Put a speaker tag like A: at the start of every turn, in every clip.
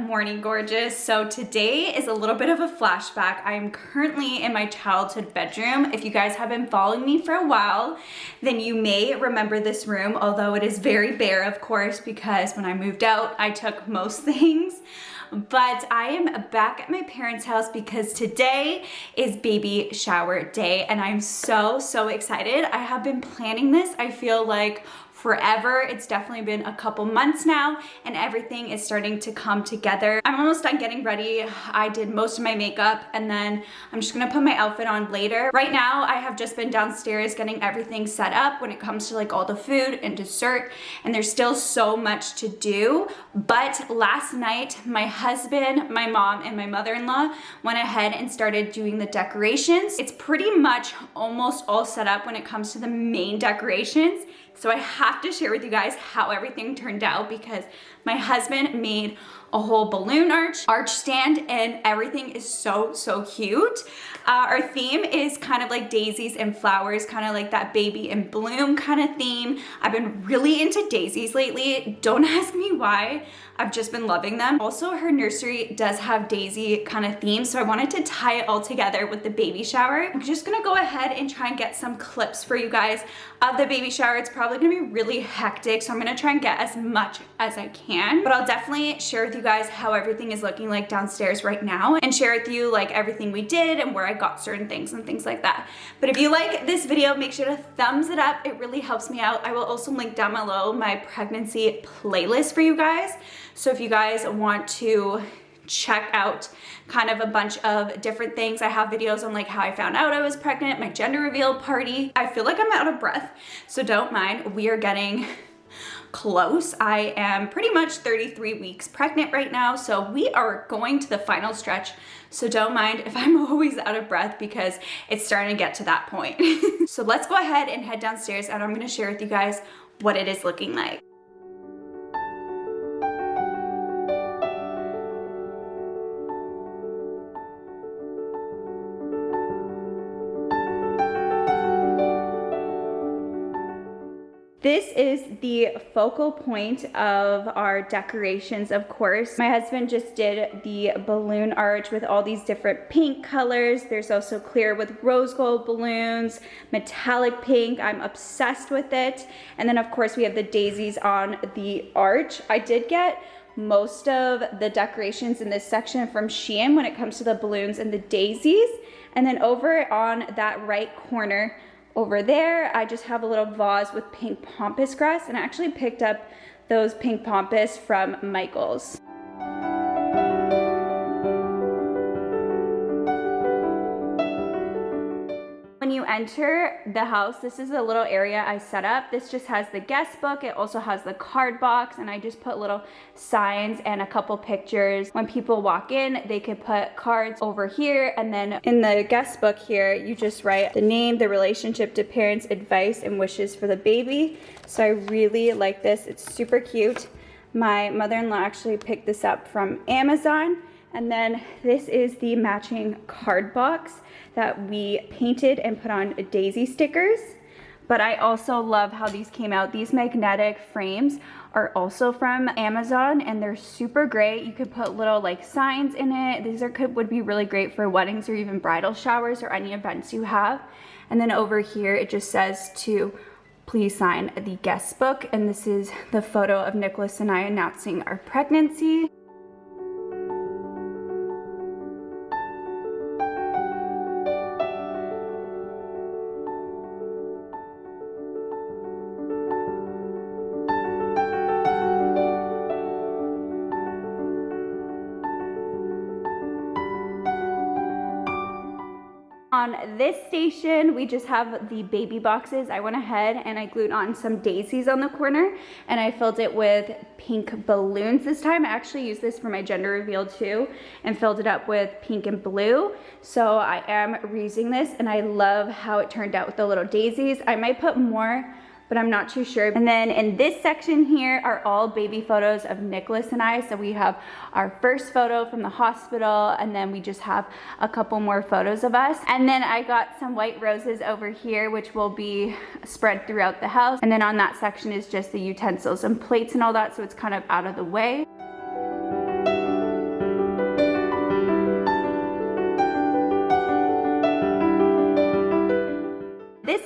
A: morning, gorgeous. So today is a little bit of a flashback. I am currently in my childhood bedroom. If you guys have been following me for a while, then you may remember this room, although it is very bare, of course, because when I moved out, I took most things. But I am back at my parents' house because today is baby shower day and I'm so excited. I have been planning this, I feel like forever. It's definitely been a couple months now and everything is starting to come together. I'm almost done getting ready. I did most of my makeup and then I'm just gonna put my outfit on later. Right now, I have just been downstairs getting everything set up when it comes to like all the food and dessert, and there's still so much to do. But last night, my husband, my mom, and my mother-in-law went ahead and started doing the decorations. It's pretty much almost all set up when it comes to the main decorations. So I have to share with you guys how everything turned out because my husband made a whole balloon arch stand, and everything is so cute. Our theme is kind of like daisies and flowers, kind of like that baby in bloom kind of theme. I've been really into daisies lately. Don't ask me why. I've just been loving them. Also, her nursery does have daisy kind of theme, so I wanted to tie it all together with the baby shower. I'm just gonna go ahead and try and get some clips for you guys of the baby shower. It's probably gonna be really hectic, so I'm gonna try and get as much as I can, but I'll definitely share with you guys how everything is looking like downstairs right now and share with you like everything we did and where I got certain things and things like that. But if you like this video, make sure to thumbs it up. It really helps me out. I will also link down below my pregnancy playlist for you guys. So if you guys want to check out kind of a bunch of different things, I have videos on like how I found out I was pregnant, my gender reveal party. I feel like I'm out of breath, so don't mind. We are getting close. I am pretty much 33 weeks pregnant right now, so we are going to the final stretch. So don't mind if I'm always out of breath because it's starting to get to that point. So let's go ahead and head downstairs and I'm gonna share with you guys what it is looking like. This is the focal point of our decorations, of course. My husband just did the balloon arch with all these different pink colors. There's also clear with rose gold balloons, metallic pink. I'm obsessed with it. And then of course we have the daisies on the arch. I did get most of the decorations in this section from Shein when it comes to the balloons and the daisies. And then over on that right corner, over there, I just have a little vase with pink pampas grass, and I actually picked up those pink pampas from Michael's. When you enter the house, this is a little area I set up. This just has the guest book. It also has the card box, and I just put little signs and a couple pictures. When people walk in, they could put cards over here, and then in the guest book here, you just write the name, the relationship to parents, advice, and wishes for the baby. So I really like this. It's super cute. My mother-in-law actually picked this up from Amazon. And then this is the matching card box that we painted and put on daisy stickers. But I also love how these came out. These magnetic frames are also from Amazon and they're super great. You could put little like signs in it. These would be really great for weddings or even bridal showers or any events you have. And then over here, it just says to please sign the guest book. And this is the photo of Nicholas and I announcing our pregnancy. On this station, we just have the baby boxes. I went ahead and I glued on some daisies on the corner and I filled it with pink balloons this time. I actually used this for my gender reveal too and filled it up with pink and blue. So I am reusing this and I love how it turned out with the little daisies. I might put more, but I'm not too sure. And then in this section here are all baby photos of Nicholas and I. So we have our first photo from the hospital, and then we just have a couple more photos of us. And then I got some white roses over here, which will be spread throughout the house. And then on that section is just the utensils and plates and all that, so it's kind of out of the way.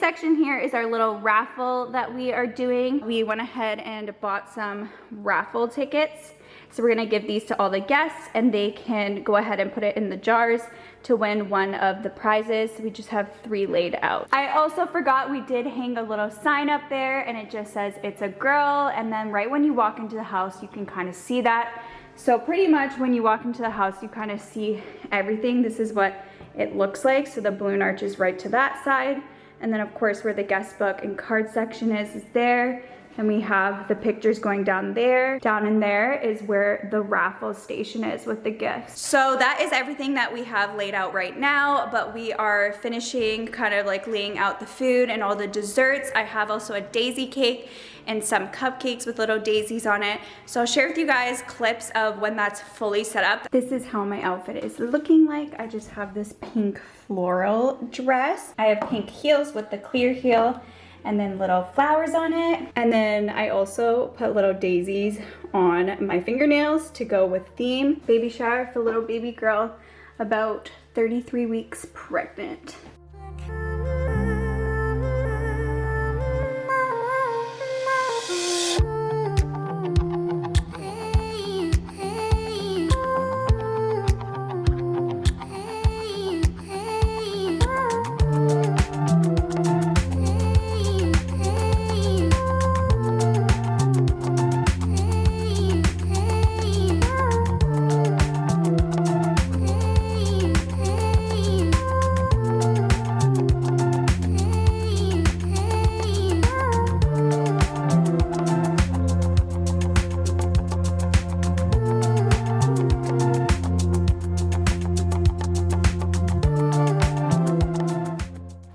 A: section here is our little raffle that we are doing. We went ahead and bought some raffle tickets. So we're gonna give these to all the guests and they can go ahead and put it in the jars to win one of the prizes. We just have 3 laid out. I also forgot we did hang a little sign up there and it just says it's a girl, and then right when you walk into the house you can kind of see that. So pretty much when you walk into the house you kind of see everything. This is what it looks like. So the balloon arch is right to that side, and then of course where the guest book and card section is there. And we have the pictures going down there. Down in there is where the raffle station is with the gifts. So that is everything that we have laid out right now, but we are finishing kind of like laying out the food and all the desserts. I have also a daisy cake and some cupcakes with little daisies on it. So I'll share with you guys clips of when that's fully set up. This is how my outfit is looking like. I just have this pink floral dress. I have pink heels with the clear heel, and then little flowers on it. And then I also put little daisies on my fingernails to go with theme. Baby shower for little baby girl, about 33 weeks pregnant.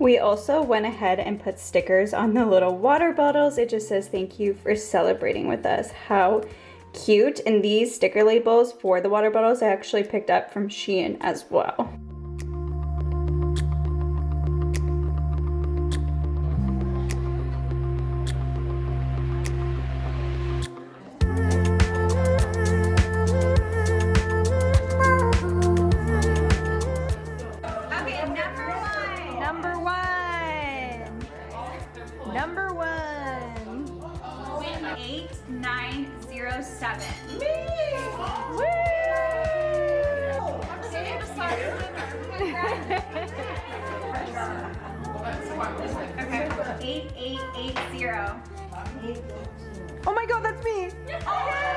A: We also went ahead and put stickers on the little water bottles. It just says, thank you for celebrating with us. How cute. And these sticker labels for the water bottles I actually picked up from Shein as well.
B: Number one.
A: 8907.
B: Woo!
A: Okay, 8880.
B: Oh my god, that's me.
A: Oh,